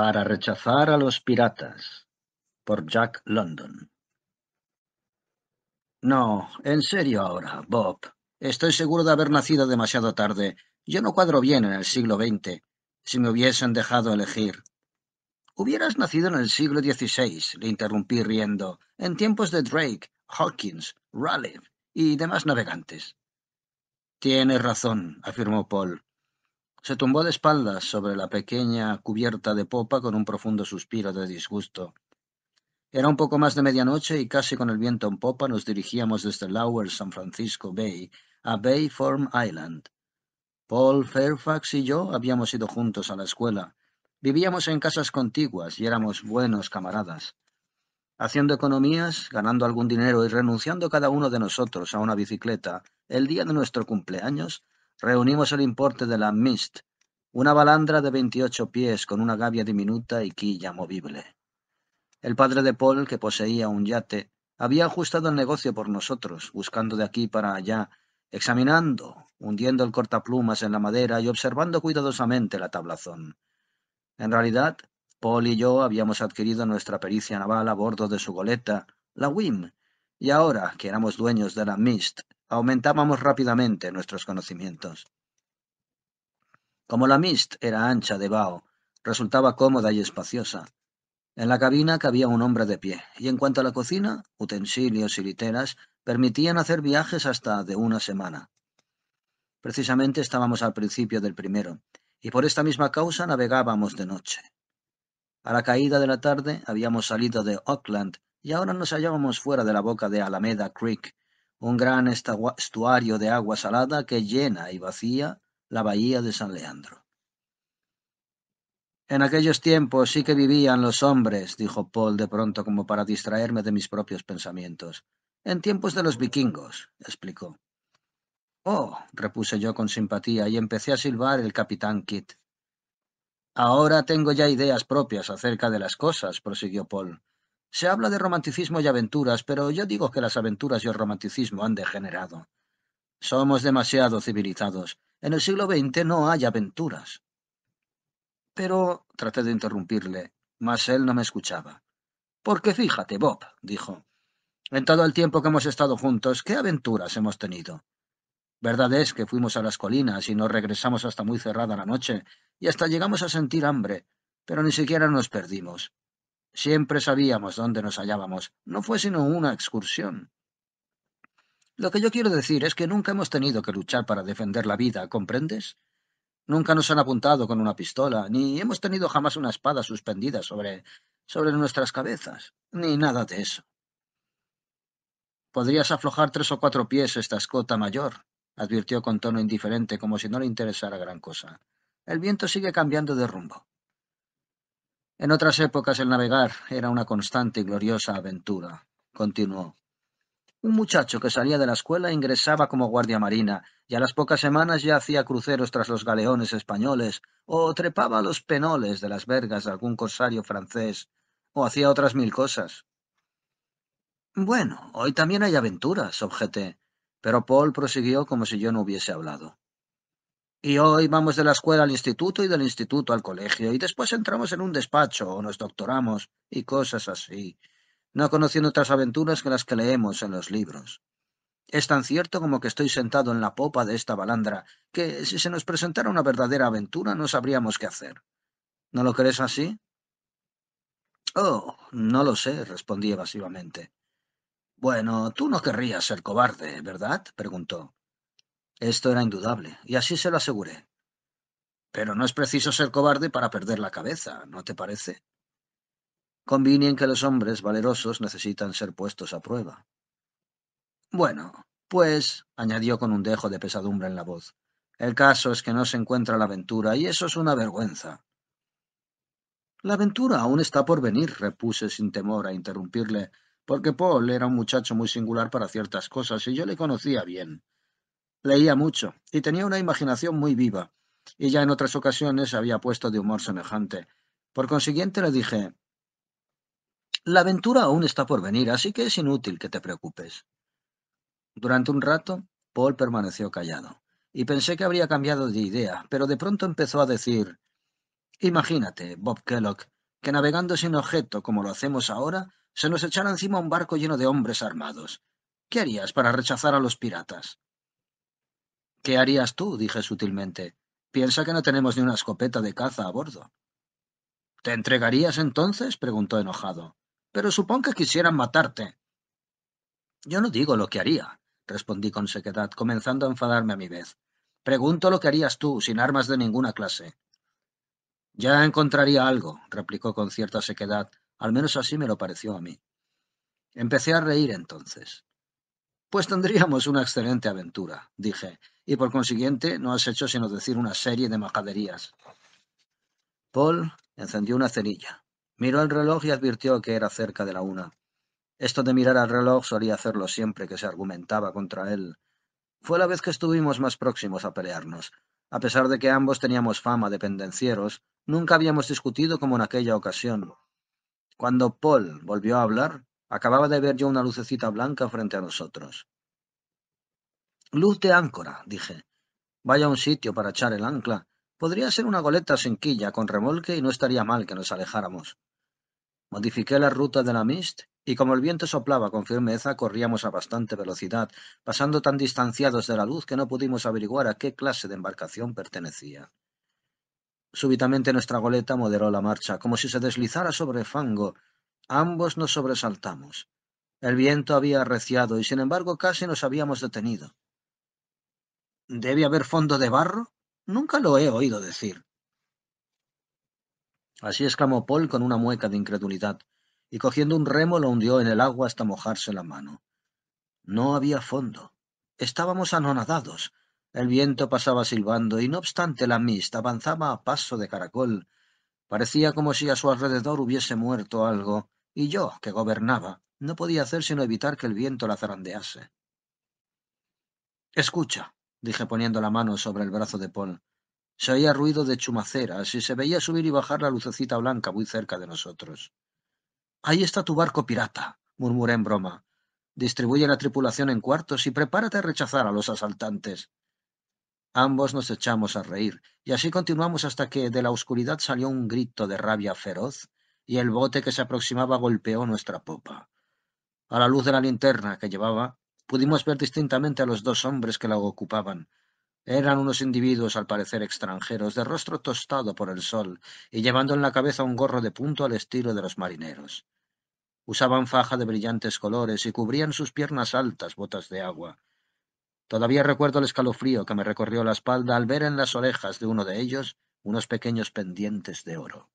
Para rechazar a los piratas, por Jack London. No, en serio ahora, Bob. Estoy seguro de haber nacido demasiado tarde. Yo no cuadro bien en el siglo XX. Si me hubiesen dejado elegir. Hubieras nacido en el siglo XVI, le interrumpí riendo, en tiempos de Drake, Hawkins, Raleigh y demás navegantes. Tienes razón, afirmó Paul. Se tumbó de espaldas sobre la pequeña cubierta de popa con un profundo suspiro de disgusto. Era un poco más de medianoche y casi con el viento en popa nos dirigíamos desde Lower San Francisco Bay a Bayform Island. Paul Fairfax y yo habíamos ido juntos a la escuela. Vivíamos en casas contiguas y éramos buenos camaradas. Haciendo economías, ganando algún dinero y renunciando cada uno de nosotros a una bicicleta, el día de nuestro cumpleaños, reunimos el importe de la Mist, una balandra de 28 pies con una gavia diminuta y quilla movible. El padre de Paul, que poseía un yate, había ajustado el negocio por nosotros, buscando de aquí para allá, examinando, hundiendo el cortaplumas en la madera y observando cuidadosamente la tablazón. En realidad, Paul y yo habíamos adquirido nuestra pericia naval a bordo de su goleta, la Whim, y ahora que éramos dueños de la Mist, aumentábamos rápidamente nuestros conocimientos. Como la Mist era ancha de bao, resultaba cómoda y espaciosa. En la cabina cabía un hombre de pie, y en cuanto a la cocina, utensilios y literas permitían hacer viajes hasta de una semana. Precisamente estábamos al principio del primero, y por esta misma causa navegábamos de noche. A la caída de la tarde habíamos salido de Auckland y ahora nos hallábamos fuera de la boca de Alameda Creek, un gran estuario de agua salada que llena y vacía la bahía de San Leandro. En aquellos tiempos sí que vivían los hombres, dijo Paul de pronto como para distraerme de mis propios pensamientos. En tiempos de los vikingos, explicó. Oh, repuse yo con simpatía y empecé a silbar el capitán Kidd. Ahora tengo ya ideas propias acerca de las cosas, prosiguió Paul. Se habla de romanticismo y aventuras, pero yo digo que las aventuras y el romanticismo han degenerado. Somos demasiado civilizados. En el siglo XX no hay aventuras. Pero traté de interrumpirle, mas él no me escuchaba. Porque fíjate, Bob, dijo, en todo el tiempo que hemos estado juntos, ¿qué aventuras hemos tenido? Verdad es que fuimos a las colinas y nos regresamos hasta muy cerrada la noche, y hasta llegamos a sentir hambre, pero ni siquiera nos perdimos. Siempre sabíamos dónde nos hallábamos, no fue sino una excursión. Lo que yo quiero decir es que nunca hemos tenido que luchar para defender la vida, ¿comprendes? Nunca nos han apuntado con una pistola, ni hemos tenido jamás una espada suspendida sobre nuestras cabezas, ni nada de eso. Podrías aflojar 3 o 4 pies esta escota mayor, advirtió con tono indiferente como si no le interesara gran cosa. El viento sigue cambiando de rumbo. En otras épocas el navegar era una constante y gloriosa aventura, continuó. Un muchacho que salía de la escuela ingresaba como guardia marina y a las pocas semanas ya hacía cruceros tras los galeones españoles o trepaba a los penoles de las vergas de algún corsario francés o hacía otras 1000 cosas. Bueno, hoy también hay aventuras, objeté, pero Paul prosiguió como si yo no hubiese hablado. Y hoy vamos de la escuela al instituto y del instituto al colegio y después entramos en un despacho o nos doctoramos y cosas así, no conociendo otras aventuras que las que leemos en los libros. Es tan cierto como que estoy sentado en la popa de esta balandra, que si se nos presentara una verdadera aventura no sabríamos qué hacer. ¿No lo crees así? Oh, no lo sé, respondí evasivamente. Bueno, tú no querrías ser cobarde, ¿verdad? Preguntó. Esto era indudable, y así se lo aseguré. Pero no es preciso ser cobarde para perder la cabeza, ¿no te parece? Convine en que los hombres valerosos necesitan ser puestos a prueba. Bueno, pues, añadió con un dejo de pesadumbre en la voz, el caso es que no se encuentra la aventura, y eso es una vergüenza. La aventura aún está por venir, repuse sin temor a interrumpirle, porque Paul era un muchacho muy singular para ciertas cosas, y yo le conocía bien. Leía mucho, y tenía una imaginación muy viva, y ya en otras ocasiones había puesto de humor semejante. Por consiguiente le dije, la aventura aún está por venir, así que es inútil que te preocupes. Durante un rato, Paul permaneció callado, y pensé que habría cambiado de idea, pero de pronto empezó a decir, Imagínate, Bob Kellogg, que navegando sin objeto, como lo hacemos ahora, se nos echara encima un barco lleno de hombres armados. ¿Qué harías para rechazar a los piratas? ¿Qué harías tú? Dije sutilmente. Piensa que no tenemos ni una escopeta de caza a bordo. ¿Te entregarías entonces? Preguntó enojado. Pero supón que quisieran matarte. Yo no digo lo que haría, respondí con sequedad, comenzando a enfadarme a mi vez. Pregunto lo que harías tú, sin armas de ninguna clase. Ya encontraría algo, replicó con cierta sequedad, al menos así me lo pareció a mí. Empecé a reír entonces. Pues tendríamos una excelente aventura, dije, y por consiguiente no has hecho sino decir una serie de majaderías. Paul encendió una cerilla. Miró el reloj y advirtió que era cerca de la 1. Esto de mirar al reloj solía hacerlo siempre que se argumentaba contra él. Fue la vez que estuvimos más próximos a pelearnos. A pesar de que ambos teníamos fama de pendencieros, nunca habíamos discutido como en aquella ocasión. Cuando Paul volvió a hablar, acababa de ver yo una lucecita blanca frente a nosotros. Luz de áncora, dije. Vaya un sitio para echar el ancla. Podría ser una goleta sin quilla con remolque y no estaría mal que nos alejáramos. Modifiqué la ruta de la Mist y como el viento soplaba con firmeza, corríamos a bastante velocidad, pasando tan distanciados de la luz que no pudimos averiguar a qué clase de embarcación pertenecía. Súbitamente nuestra goleta moderó la marcha, como si se deslizara sobre fango. Ambos nos sobresaltamos. El viento había arreciado y sin embargo casi nos habíamos detenido. ¿Debe haber fondo de barro? Nunca lo he oído decir. Así exclamó Paul con una mueca de incredulidad, y cogiendo un remo lo hundió en el agua hasta mojarse la mano. No había fondo. Estábamos anonadados. El viento pasaba silbando y no obstante la Mist avanzaba a paso de caracol. Parecía como si a su alrededor hubiese muerto algo, y yo, que gobernaba, no podía hacer sino evitar que el viento la zarandease. Escucha, dije poniendo la mano sobre el brazo de Paul. Se oía ruido de chumaceras y se veía subir y bajar la lucecita blanca muy cerca de nosotros. Ahí está tu barco pirata, murmuré en broma. Distribuye la tripulación en cuartos y prepárate a rechazar a los asaltantes. Ambos nos echamos a reír, y así continuamos hasta que de la oscuridad salió un grito de rabia feroz, y el bote que se aproximaba golpeó nuestra popa. A la luz de la linterna que llevaba, pudimos ver distintamente a los dos hombres que la ocupaban. Eran unos individuos al parecer extranjeros, de rostro tostado por el sol, y llevando en la cabeza un gorro de punto al estilo de los marineros. Usaban faja de brillantes colores y cubrían sus piernas altas botas de agua. Todavía recuerdo el escalofrío que me recorrió la espalda al ver en las orejas de uno de ellos unos pequeños pendientes de oro.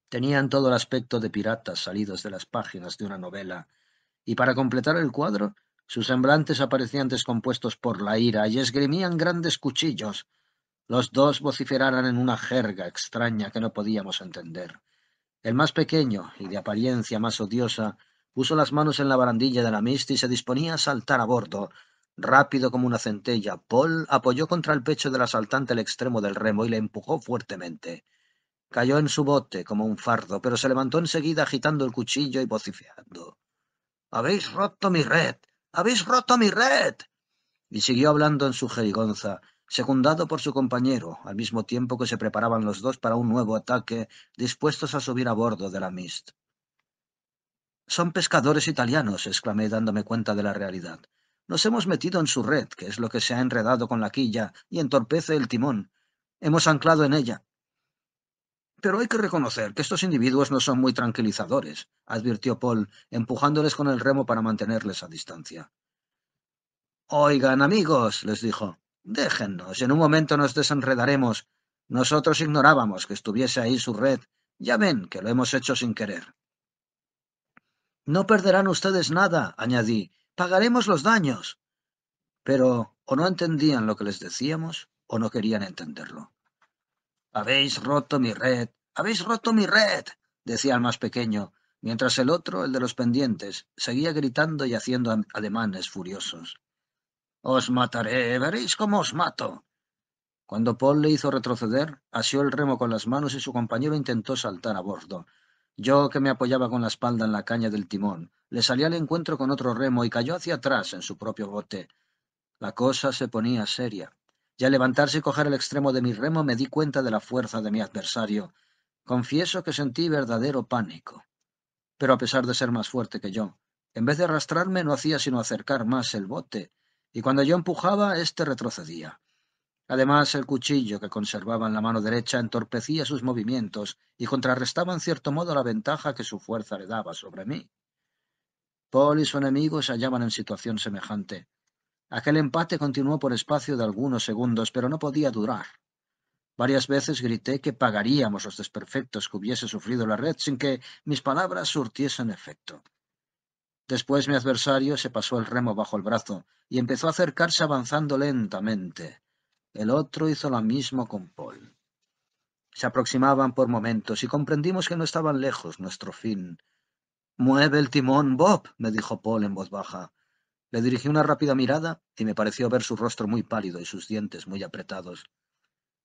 Tenían todo el aspecto de piratas salidos de las páginas de una novela, y para completar el cuadro, sus semblantes aparecían descompuestos por la ira y esgrimían grandes cuchillos. Los dos vociferaran en una jerga extraña que no podíamos entender. El más pequeño, y de apariencia más odiosa, puso las manos en la barandilla de la Mist y se disponía a saltar a bordo. Rápido como una centella, Paul apoyó contra el pecho del asaltante el extremo del remo y le empujó fuertemente. Cayó en su bote como un fardo, pero se levantó enseguida agitando el cuchillo y vociferando. «¡Habéis roto mi red! ¡Habéis roto mi red!» Y siguió hablando en su jerigonza, secundado por su compañero, al mismo tiempo que se preparaban los dos para un nuevo ataque, dispuestos a subir a bordo de la Mist. «Son pescadores italianos», exclamé dándome cuenta de la realidad. «Nos hemos metido en su red, que es lo que se ha enredado con la quilla y entorpece el timón. Hemos anclado en ella». «Pero hay que reconocer que estos individuos no son muy tranquilizadores», advirtió Paul, empujándoles con el remo para mantenerles a distancia. «Oigan, amigos», les dijo, «déjennos, y en un momento nos desenredaremos. Nosotros ignorábamos que estuviese ahí su red. Ya ven que lo hemos hecho sin querer». «No perderán ustedes nada», añadí. «Pagaremos los daños». Pero o no entendían lo que les decíamos o no querían entenderlo. «Habéis roto mi red, habéis roto mi red», decía el más pequeño, mientras el otro, el de los pendientes, seguía gritando y haciendo ademanes furiosos. «Os mataré, veréis cómo os mato». Cuando Paul le hizo retroceder, asió el remo con las manos y su compañero intentó saltar a bordo. Yo, que me apoyaba con la espalda en la caña del timón, le salí al encuentro con otro remo y cayó hacia atrás en su propio bote. La cosa se ponía seria. y al levantarse y coger el extremo de mi remo me di cuenta de la fuerza de mi adversario. Confieso que sentí verdadero pánico. Pero a pesar de ser más fuerte que yo, en vez de arrastrarme no hacía sino acercar más el bote, y cuando yo empujaba, éste retrocedía. Además, el cuchillo que conservaba en la mano derecha entorpecía sus movimientos y contrarrestaba en cierto modo la ventaja que su fuerza le daba sobre mí. Paul y su enemigo se hallaban en situación semejante. Aquel empate continuó por espacio de algunos segundos, pero no podía durar. Varias veces grité que pagaríamos los desperfectos que hubiese sufrido la red sin que mis palabras surtiesen efecto. Después mi adversario se pasó el remo bajo el brazo y empezó a acercarse avanzando lentamente. El otro hizo lo mismo con Paul. Se aproximaban por momentos y comprendimos que no estaban lejos nuestro fin. «Mueve el timón, Bob», me dijo Paul en voz baja. Le dirigí una rápida mirada y me pareció ver su rostro muy pálido y sus dientes muy apretados.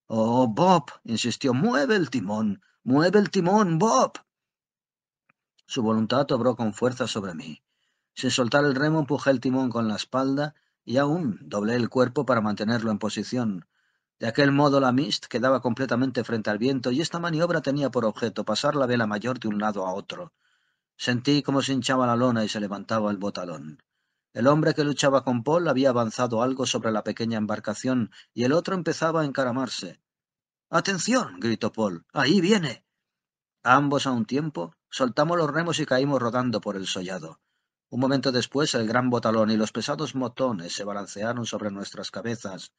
«Oh, Bob», insistió, mueve el timón, Bob». Su voluntad obró con fuerza sobre mí. Sin soltar el remo empujé el timón con la espalda y aún doblé el cuerpo para mantenerlo en posición. De aquel modo la Mist quedaba completamente frente al viento y esta maniobra tenía por objeto pasar la vela mayor de un lado a otro. Sentí cómo se hinchaba la lona y se levantaba el botalón. El hombre que luchaba con Paul había avanzado algo sobre la pequeña embarcación y el otro empezaba a encaramarse. «¡Atención!», gritó Paul. «¡Ahí viene!». Ambos a un tiempo soltamos los remos y caímos rodando por el sollado. Un momento después el gran botalón y los pesados motones se balancearon sobre nuestras cabezas.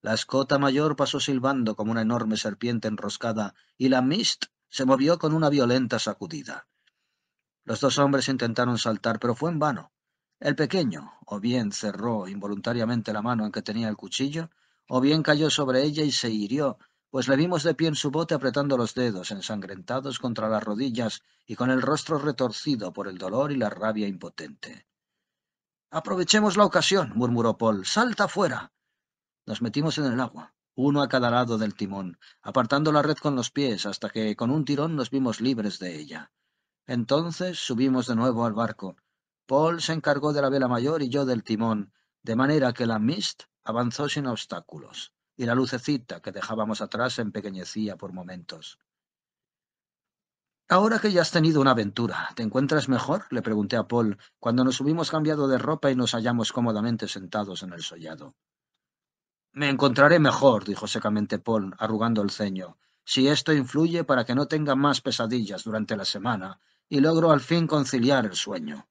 La escota mayor pasó silbando como una enorme serpiente enroscada y la Mist se movió con una violenta sacudida. Los dos hombres intentaron saltar, pero fue en vano. El pequeño, o bien cerró involuntariamente la mano en que tenía el cuchillo, o bien cayó sobre ella y se hirió, pues le vimos de pie en su bote apretando los dedos ensangrentados contra las rodillas y con el rostro retorcido por el dolor y la rabia impotente. «Aprovechemos la ocasión», murmuró Paul. «¡Salta fuera!». Nos metimos en el agua, uno a cada lado del timón, apartando la red con los pies hasta que con un tirón nos vimos libres de ella. Entonces subimos de nuevo al barco. Paul se encargó de la vela mayor y yo del timón, de manera que la Mist avanzó sin obstáculos, y la lucecita que dejábamos atrás se empequeñecía por momentos. «Ahora que ya has tenido una aventura, ¿te encuentras mejor?», le pregunté a Paul, cuando nos hubimos cambiado de ropa y nos hallamos cómodamente sentados en el sollado. «Me encontraré mejor», dijo secamente Paul, arrugando el ceño, «si esto influye para que no tenga más pesadillas durante la semana y logro al fin conciliar el sueño».